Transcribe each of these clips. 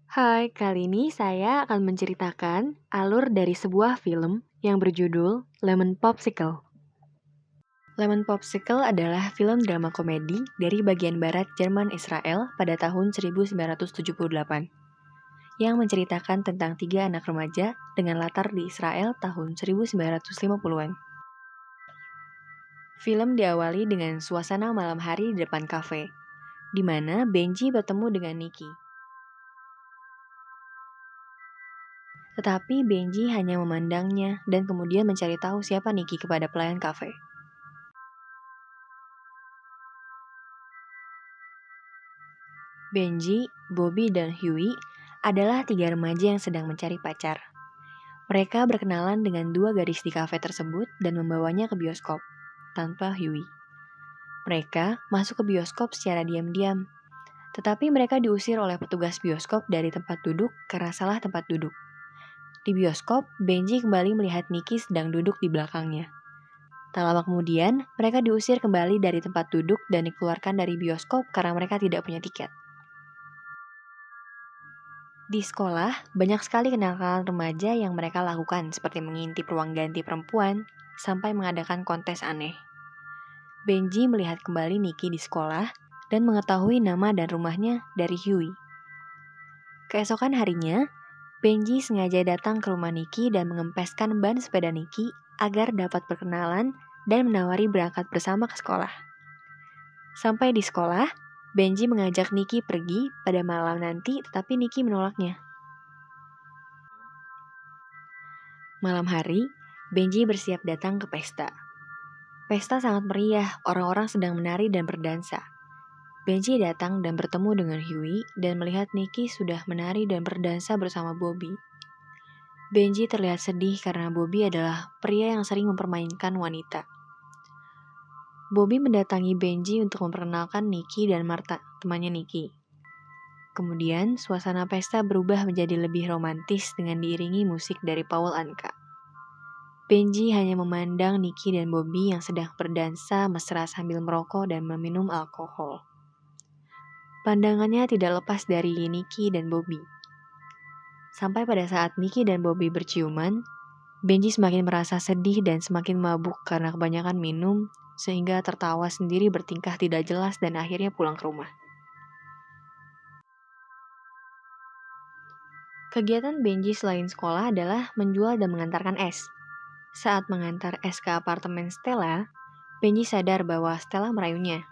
Hai, kali ini saya akan menceritakan alur dari sebuah film yang berjudul Lemon Popsicle. Lemon Popsicle adalah film drama komedi dari bagian barat Jerman Israel pada tahun 1978 yang menceritakan tentang tiga anak remaja dengan latar di Israel tahun 1950-an. Film diawali dengan suasana malam hari di depan kafe, di mana Benji bertemu dengan Nikki. Tetapi Benji hanya memandangnya dan kemudian mencari tahu siapa Nikki kepada pelayan kafe. Benji, Bobby, dan Huey adalah tiga remaja yang sedang mencari pacar. Mereka berkenalan dengan dua gadis di kafe tersebut dan membawanya ke bioskop, tanpa Huey. Mereka masuk ke bioskop secara diam-diam, tetapi mereka diusir oleh petugas bioskop dari tempat duduk karena salah tempat duduk. Di bioskop, Benji kembali melihat Nikki sedang duduk di belakangnya. Tak lama kemudian, mereka diusir kembali dari tempat duduk dan dikeluarkan dari bioskop karena mereka tidak punya tiket. Di sekolah, banyak sekali kenakalan remaja yang mereka lakukan seperti mengintip ruang ganti perempuan sampai mengadakan kontes aneh. Benji melihat kembali Nikki di sekolah dan mengetahui nama dan rumahnya dari Huey. Keesokan harinya, Benji sengaja datang ke rumah Nikki dan mengempeskan ban sepeda Nikki agar dapat berkenalan dan menawari berangkat bersama ke sekolah. Sampai di sekolah, Benji mengajak Nikki pergi pada malam nanti tetapi Nikki menolaknya. Malam hari, Benji bersiap datang ke pesta. Pesta sangat meriah, orang-orang sedang menari dan berdansa. Benji datang dan bertemu dengan Huey dan melihat Nikki sudah menari dan berdansa bersama Bobby. Benji terlihat sedih karena Bobby adalah pria yang sering mempermainkan wanita. Bobby mendatangi Benji untuk memperkenalkan Nikki dan Martha, temannya Nikki. Kemudian, suasana pesta berubah menjadi lebih romantis dengan diiringi musik dari Paul Anka. Benji hanya memandang Nikki dan Bobby yang sedang berdansa mesra sambil merokok dan meminum alkohol. Pandangannya tidak lepas dari Nikki dan Bobby. Sampai pada saat Nikki dan Bobby berciuman, Benji semakin merasa sedih dan semakin mabuk karena kebanyakan minum, sehingga tertawa sendiri bertingkah tidak jelas dan akhirnya pulang ke rumah. Kegiatan Benji selain sekolah adalah menjual dan mengantarkan es. Saat mengantar es ke apartemen Stella, Benji sadar bahwa Stella merayunya.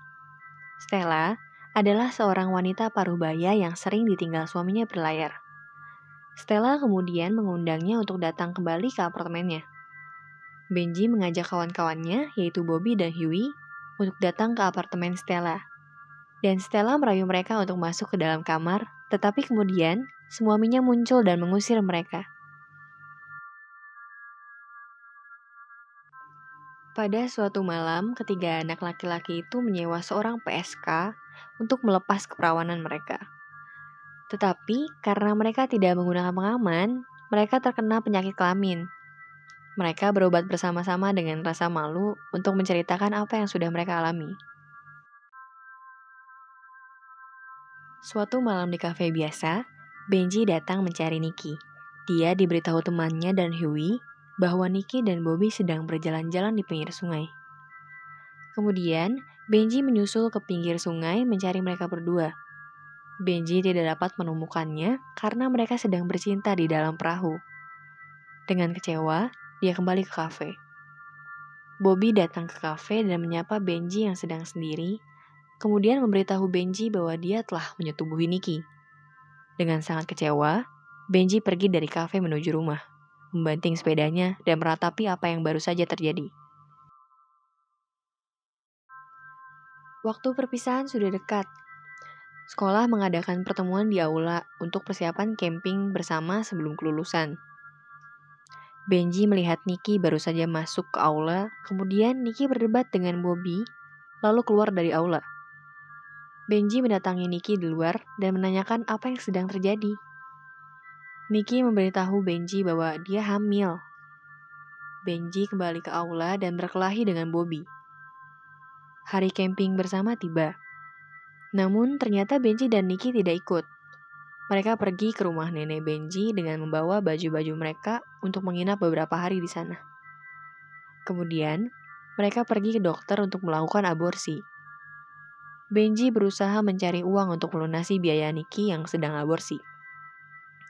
Stella adalah seorang wanita parubaya yang sering ditinggal suaminya berlayar. Stella kemudian mengundangnya untuk datang kembali ke apartemennya. Benji mengajak kawan-kawannya, yaitu Bobby dan Huey, untuk datang ke apartemen Stella. Dan Stella merayu mereka untuk masuk ke dalam kamar, tetapi kemudian suaminya muncul dan mengusir mereka. Pada suatu malam, ketiga anak laki-laki itu menyewa seorang PSK untuk melepas keperawanan mereka. Tetapi, karena mereka tidak menggunakan pengaman, mereka terkena penyakit kelamin. Mereka berobat bersama-sama dengan rasa malu untuk menceritakan apa yang sudah mereka alami. Suatu malam di kafe biasa, Benji datang mencari Nikki. Dia diberitahu temannya dan Huey bahwa Nikki dan Bobby sedang berjalan-jalan di pinggir sungai. Kemudian, Benji menyusul ke pinggir sungai mencari mereka berdua. Benji tidak dapat menemukannya karena mereka sedang bercinta di dalam perahu. Dengan kecewa, dia kembali ke kafe. Bobby datang ke kafe dan menyapa Benji yang sedang sendiri, kemudian memberitahu Benji bahwa dia telah menyetubuhi Nikki. Dengan sangat kecewa, Benji pergi dari kafe menuju rumah, membanting sepedanya dan meratapi apa yang baru saja terjadi. Waktu perpisahan sudah dekat. Sekolah mengadakan pertemuan di aula untuk persiapan camping bersama sebelum kelulusan. Benji melihat Nikki baru saja masuk ke aula, kemudian Nikki berdebat dengan Bobby, lalu keluar dari aula. Benji mendatangi Nikki di luar dan menanyakan apa yang sedang terjadi. Nikki memberitahu Benji bahwa dia hamil. Benji kembali ke aula dan berkelahi dengan Bobby. Hari camping bersama tiba. Namun ternyata Benji dan Nikki tidak ikut. Mereka pergi ke rumah nenek Benji dengan membawa baju-baju mereka untuk menginap beberapa hari di sana. Kemudian, mereka pergi ke dokter untuk melakukan aborsi. Benji berusaha mencari uang untuk melunasi biaya Nikki yang sedang aborsi.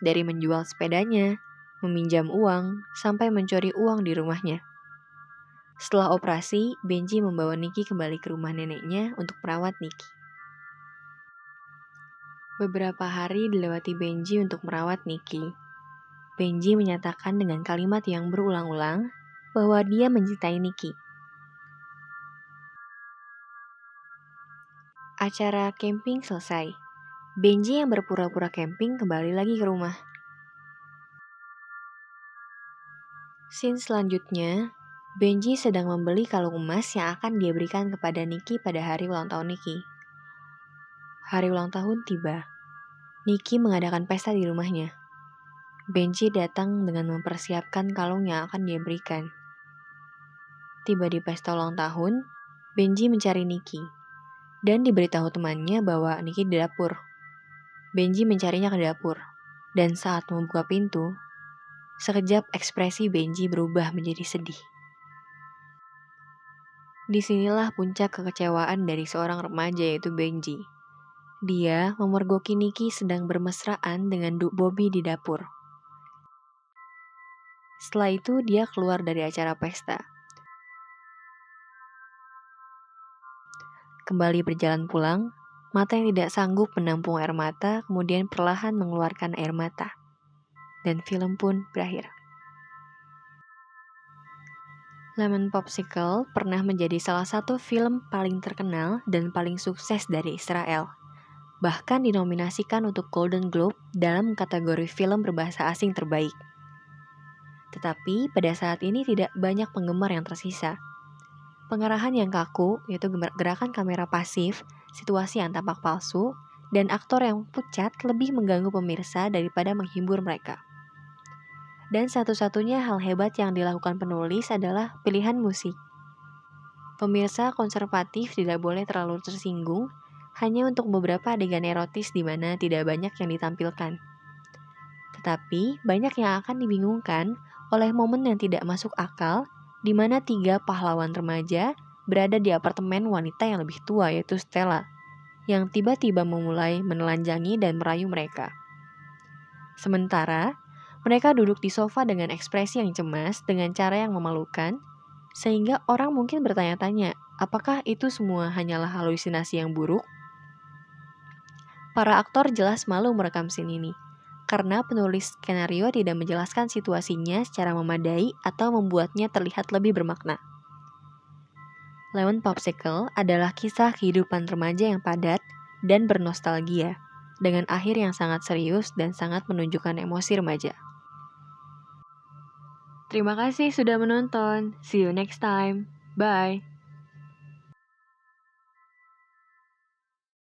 Dari menjual sepedanya, meminjam uang, sampai mencuri uang di rumahnya. Setelah operasi, Benji membawa Nikki kembali ke rumah neneknya untuk merawat Nikki. Beberapa hari dilewati Benji untuk merawat Nikki. Benji menyatakan dengan kalimat yang berulang-ulang bahwa dia mencintai Nikki. Acara camping selesai. Benji yang berpura-pura camping kembali lagi ke rumah. Scene selanjutnya, Benji sedang membeli kalung emas yang akan dia berikan kepada Nikki pada hari ulang tahun Nikki. Hari ulang tahun tiba. Nikki mengadakan pesta di rumahnya. Benji datang dengan mempersiapkan kalung yang akan dia berikan. Tiba di pesta ulang tahun, Benji mencari Nikki dan diberitahu temannya bahwa Nikki di dapur. Benji mencarinya ke dapur, dan saat membuka pintu, sekejap ekspresi Benji berubah menjadi sedih. Disinilah puncak kekecewaan dari seorang remaja yaitu Benji. Dia memergoki Nikki sedang bermesraan dengan Bobby di dapur. Setelah itu dia keluar dari acara pesta. Kembali berjalan pulang, mata yang tidak sanggup menampung air mata kemudian perlahan mengeluarkan air mata. Dan film pun berakhir. Lemon Popsicle pernah menjadi salah satu film paling terkenal dan paling sukses dari Israel. Bahkan dinominasikan untuk Golden Globe dalam kategori film berbahasa asing terbaik. Tetapi pada saat ini tidak banyak penggemar yang tersisa. Pengarahan yang kaku, yaitu gerakan kamera pasif, situasi yang tampak palsu, dan aktor yang pucat lebih mengganggu pemirsa daripada menghibur mereka. Dan satu-satunya hal hebat yang dilakukan penulis adalah pilihan musik. Pemirsa konservatif tidak boleh terlalu tersinggung hanya untuk beberapa adegan erotis di mana tidak banyak yang ditampilkan. Tetapi banyak yang akan dibingungkan oleh momen yang tidak masuk akal di mana 3 pahlawan remaja berada di apartemen wanita yang lebih tua yaitu Stella, yang tiba-tiba memulai menelanjangi dan merayu mereka. Sementara, mereka duduk di sofa dengan ekspresi yang cemas dengan cara yang memalukan, sehingga orang mungkin bertanya-tanya, apakah itu semua hanyalah halusinasi yang buruk? Para aktor jelas malu merekam scene ini, karena penulis skenario tidak menjelaskan situasinya secara memadai atau membuatnya terlihat lebih bermakna. Lemon Popsicle adalah kisah kehidupan remaja yang padat dan bernostalgia, dengan akhir yang sangat serius dan sangat menunjukkan emosi remaja. Terima kasih sudah menonton. See you next time. Bye.